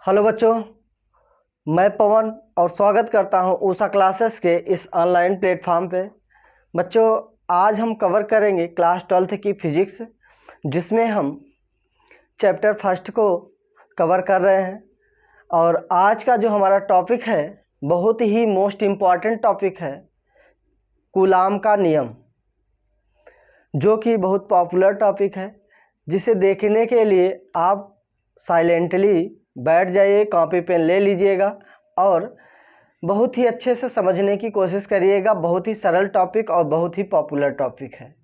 Hello बच्चों, मैं पवन और स्वागत करता हूं ऊषा क्लासेस के इस ऑनलाइन प्लेटफॉर्म पे। बच्चों, आज हम कवर करेंगे क्लास 12th की फिजिक्स, जिसमें हम चैप्टर फर्स्ट को कवर कर रहे हैं। और आज का जो हमारा टॉपिक है बहुत ही मोस्ट इम्पॉर्टेंट टॉपिक है, कूलाम का नियम, जो कि बहुत पॉपुलर टॉपिक है, जिसे देखने के लिए आप साइलेंटली बैठ जाइए, कॉपी पेन ले लीजिएगा और बहुत ही अच्छे से समझने की कोशिश करिएगा। बहुत ही सरल टॉपिक और बहुत ही पॉपुलर टॉपिक है।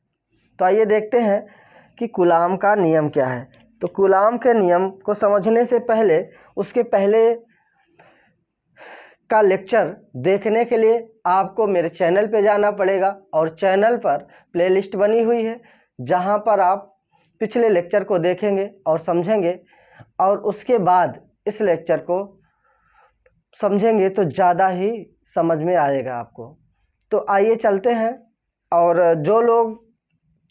तो आइए देखते हैं कि कूलाम का नियम क्या है। तो कूलाम के नियम को समझने से पहले उसके पहले का लेक्चर देखने के लिए आपको मेरे चैनल पे जाना पड़ेगा और चैनल पर प्लेलिस्ट बनी हुई है, जहां पर आप पिछले लेक्चर को देखेंगे और समझेंगे और उसके बाद इस लेक्चर को समझेंगे तो ज़्यादा ही समझ में आएगा आपको। तो आइए चलते हैं, और जो लोग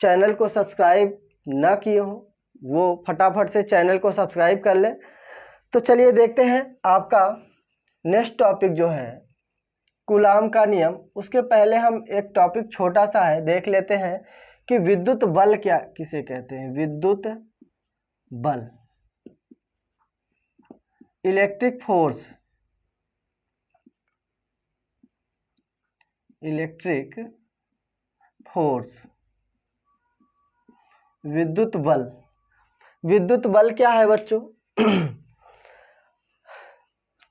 चैनल को सब्सक्राइब न किए हों वो फटाफट से चैनल को सब्सक्राइब कर लें। तो चलिए देखते हैं आपका नेक्स्ट टॉपिक जो है कूलाम का नियम। उसके पहले हम एक टॉपिक छोटा सा है देख लेते हैं कि विद्युत बल क्या किसे कहते हैं। विद्युत बल, इलेक्ट्रिक फोर्स, इलेक्ट्रिक फोर्स, विद्युत बल। विद्युत बल क्या है बच्चों?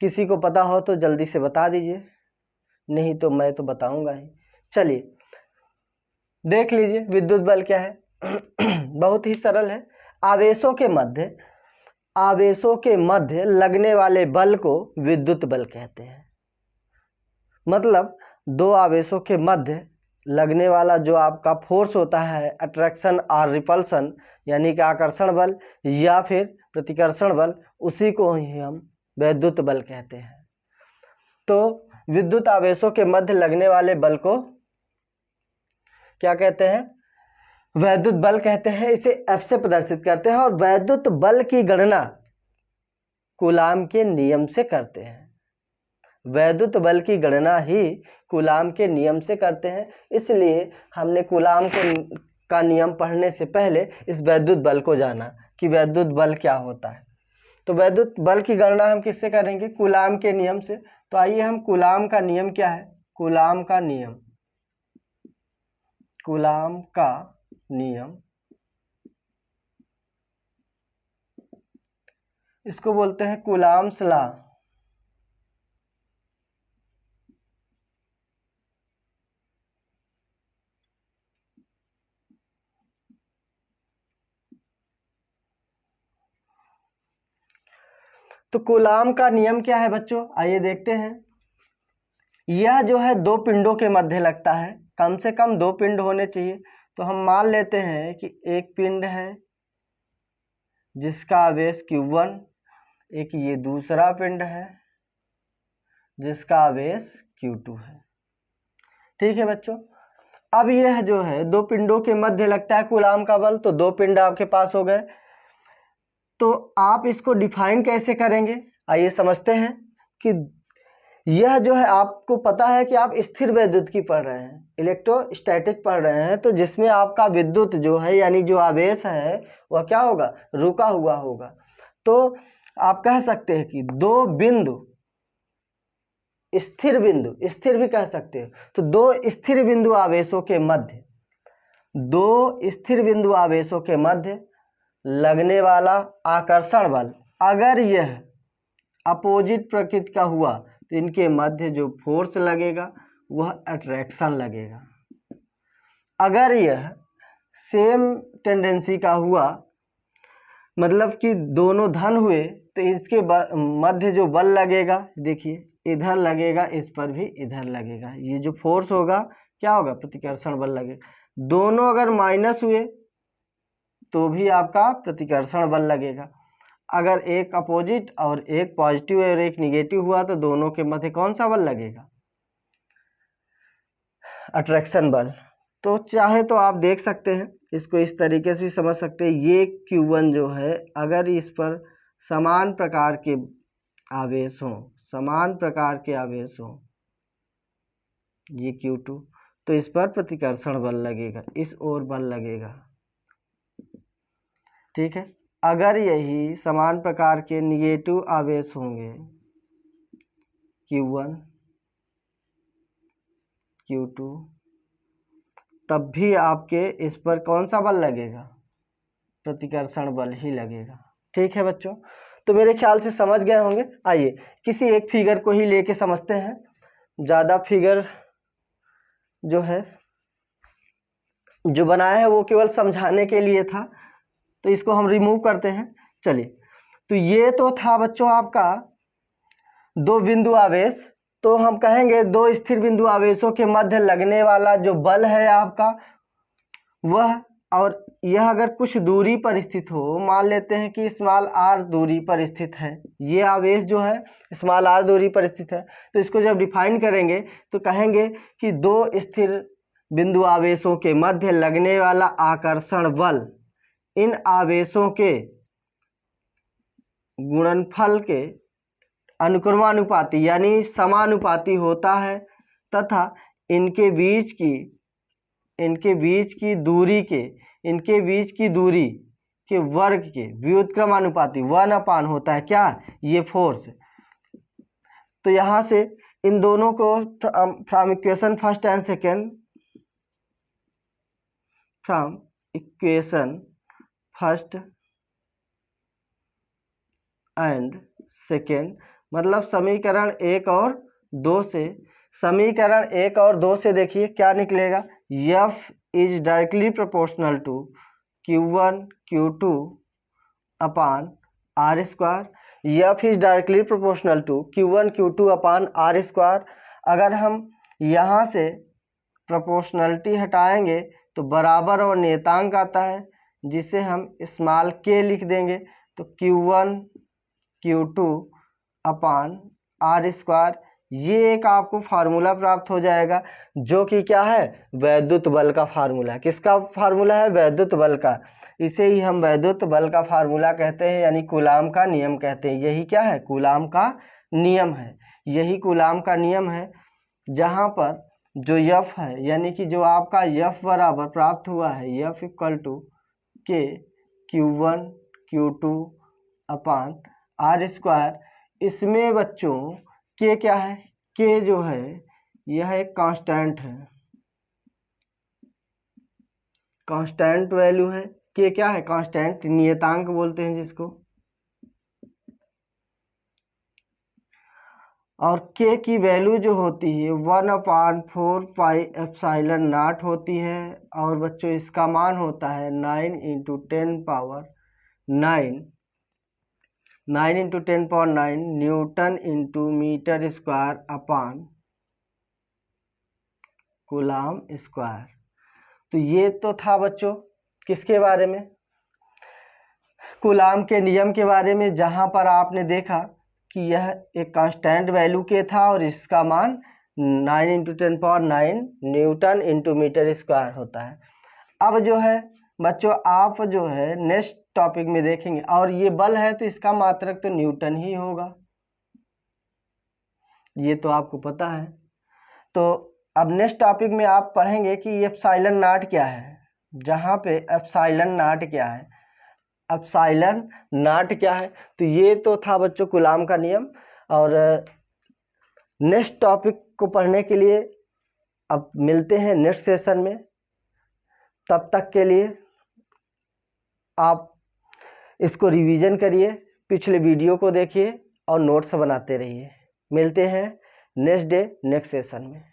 किसी को पता हो तो जल्दी से बता दीजिए, नहीं तो मैं तो बताऊंगा ही। चलिए देख लीजिए विद्युत बल क्या है। बहुत ही सरल है। आवेशों के मध्य लगने वाले बल को विद्युत बल कहते हैं। मतलब दो आवेशों के मध्य लगने वाला जो आपका फोर्स होता है, अट्रैक्शन और रिपल्सन, यानी कि आकर्षण बल या फिर प्रतिकर्षण बल, उसी को ही हम विद्युत बल कहते हैं। तो विद्युत आवेशों के मध्य लगने वाले बल को क्या कहते हैं? वैद्युत बल कहते हैं। इसे F से प्रदर्शित करते हैं और वैद्युत बल की गणना कूलाम के नियम से करते हैं। वैद्युत बल की गणना ही कूलाम के नियम से करते हैं। इसलिए हमने कूलाम का नियम पढ़ने से पहले इस वैद्युत बल को जाना कि वैद्युत बल क्या होता है। तो वैद्युत बल की गणना हम किससे करेंगे? कूलाम के नियम से। तो आइए हम कूलाम का नियम क्या है, कूलाम का नियम, कूलाम का नियम, इसको बोलते हैं कूलाम्स लॉ। तो कूलाम का नियम क्या है बच्चों? आइए देखते हैं। यह जो है दो पिंडों के मध्य लगता है, कम से कम दो पिंड होने चाहिए। तो हम मान लेते हैं कि एक पिंड है जिसका आवेश Q1, एक ये दूसरा पिंड है जिसका आवेश Q2 है। ठीक है बच्चों। अब यह जो है दो पिंडों के मध्य लगता है कूलाम का बल, तो दो पिंड आपके पास हो गए। तो आप इसको डिफाइन कैसे करेंगे? आइए समझते हैं कि यह जो है, आपको पता है कि आप स्थिर वैद्युत की पढ़ रहे हैं, इलेक्ट्रोस्टैटिक पढ़ रहे हैं, तो जिसमें आपका विद्युत जो है यानी जो आवेश है वह क्या होगा? रुका हुआ होगा। तो आप कह सकते हैं कि दो बिंदु, स्थिर बिंदु, स्थिर भी कह सकते हो। तो दो स्थिर बिंदु आवेशों के मध्य, दो स्थिर बिंदु आवेशों के मध्य लगने वाला आकर्षण बल, अगर यह अपोजिट प्रकृति का हुआ तो इनके मध्य जो फोर्स लगेगा वह अट्रैक्शन लगेगा। अगर यह सेम टेंडेंसी का हुआ, मतलब कि दोनों धन हुए, तो इसके मध्य जो बल लगेगा, देखिए इधर लगेगा, इस पर भी इधर लगेगा। ये जो फोर्स होगा क्या होगा? प्रतिकर्षण बल लगेगा। दोनों अगर माइनस हुए तो भी आपका प्रतिकर्षण बल लगेगा। अगर एक अपोजिट और एक पॉजिटिव और एक निगेटिव हुआ तो दोनों के मध्य कौन सा बल लगेगा? अट्रैक्शन बल। तो चाहे तो आप देख सकते हैं, इसको इस तरीके से भी समझ सकते हैं। ये Q1 जो है, अगर इस पर समान प्रकार के आवेश हों, समान प्रकार के आवेश हों, ये Q2, तो इस पर प्रतिकर्षण बल लगेगा, इस ओर बल लगेगा। ठीक है। अगर यही समान प्रकार के निगेटिव आवेश होंगे Q1 Q2, तब भी आपके इस पर कौन सा बल लगेगा? प्रतिकर्षण बल ही लगेगा। ठीक है बच्चों, तो मेरे ख्याल से समझ गए होंगे। आइए किसी एक फिगर को ही लेके समझते हैं, ज़्यादा फिगर जो है जो बनाया है वो केवल समझाने के लिए था, तो इसको हम रिमूव करते हैं। चलिए, तो ये तो था बच्चों आपका दो बिंदु आवेश, तो हम कहेंगे दो स्थिर बिंदु आवेशों के मध्य लगने वाला जो बल है आपका वह, और यह अगर कुछ दूरी पर स्थित हो, मान लेते हैं कि स्मॉल r दूरी पर स्थित है, ये आवेश जो है स्मॉल r दूरी पर स्थित है, तो इसको जब डिफाइन करेंगे तो कहेंगे कि दो स्थिर बिंदु आवेशों के मध्य लगने वाला आकर्षण बल इन आवेशों के गुणनफल के अनुक्रमानुपाती यानी समानुपाती होता है तथा इनके बीच की दूरी के वर्ग के व्युत्क्रमानुपाती 1/, होता है क्या? ये फोर्स। तो यहाँ से इन दोनों को from equation first and second, from equation first and second, मतलब समीकरण 1 और 2 से, समीकरण 1 और 2 से देखिए क्या निकलेगा? F is directly proportional to Q1 Q2 upon R square. F is directly proportional to Q1 Q2 upon R square. अगर हम यहाँ से प्रोपोर्शनलिटी हटाएंगे तो बराबर और नियतांक आता है, जिसे हम स्मॉल k लिख देंगे, तो Q1 Q2 upon R square. ये एक आपको फार्मूला प्राप्त हो जाएगा जो कि क्या है? वैद्युत बल का फार्मूला। किसका फार्मूला है? वैद्युत बल का। इसे ही हम वैद्युत बल का फार्मूला कहते हैं, यानी कूलाम का नियम कहते हैं। यही क्या है? कूलाम का नियम है। यही कूलाम का नियम है, जहाँ पर जो F है, यानी कि जो आपका F बराबर प्राप्त हुआ है, F इक्वल टू के Q1 Q2 upon R square. इसमें बच्चों के क्या है? के जो है यह एक कांस्टेंट है, कांस्टेंट वैल्यू है। के क्या है? कांस्टेंट, नियतांक बोलते हैं जिसको। और के की वैल्यू जो होती है 1/4 पाई एप्सिलॉन नॉट होती है, और बच्चों इसका मान होता है 9 × 10⁹ newton into metre square upon coulomb square. तो ये तो था बच्चों किसके बारे में? कूलाम के नियम के बारे में, जहाँ पर आपने देखा कि यह एक कांस्टेंट वैल्यू के था और इसका मान 9 × 10⁹ न्यूटन इंटू मीटर स्क्वायर होता है। अब जो है बच्चों आप जो है नेक्स्ट टॉपिक में देखेंगे, और ये बल है तो इसका मात्रक तो न्यूटन ही होगा, ये तो आपको पता है। तो अब नेक्स्ट टॉपिक में आप पढ़ेंगे कि एप्सिलॉन नॉट क्या है, जहाँ पे एप्सिलॉन नॉट क्या है, एप्सिलॉन नॉट क्या है। तो ये तो था बच्चों कूलाम का नियम। और नेक्स्ट टॉपिक को पढ़ने के लिए अब मिलते हैं नेक्स्ट सेशन में। तब तक के लिए आप इसको रिवीजन करिए, पिछले वीडियो को देखिए और नोट्स बनाते रहिए। मिलते हैं नेक्स्ट डे नेक्स्ट सेशन में।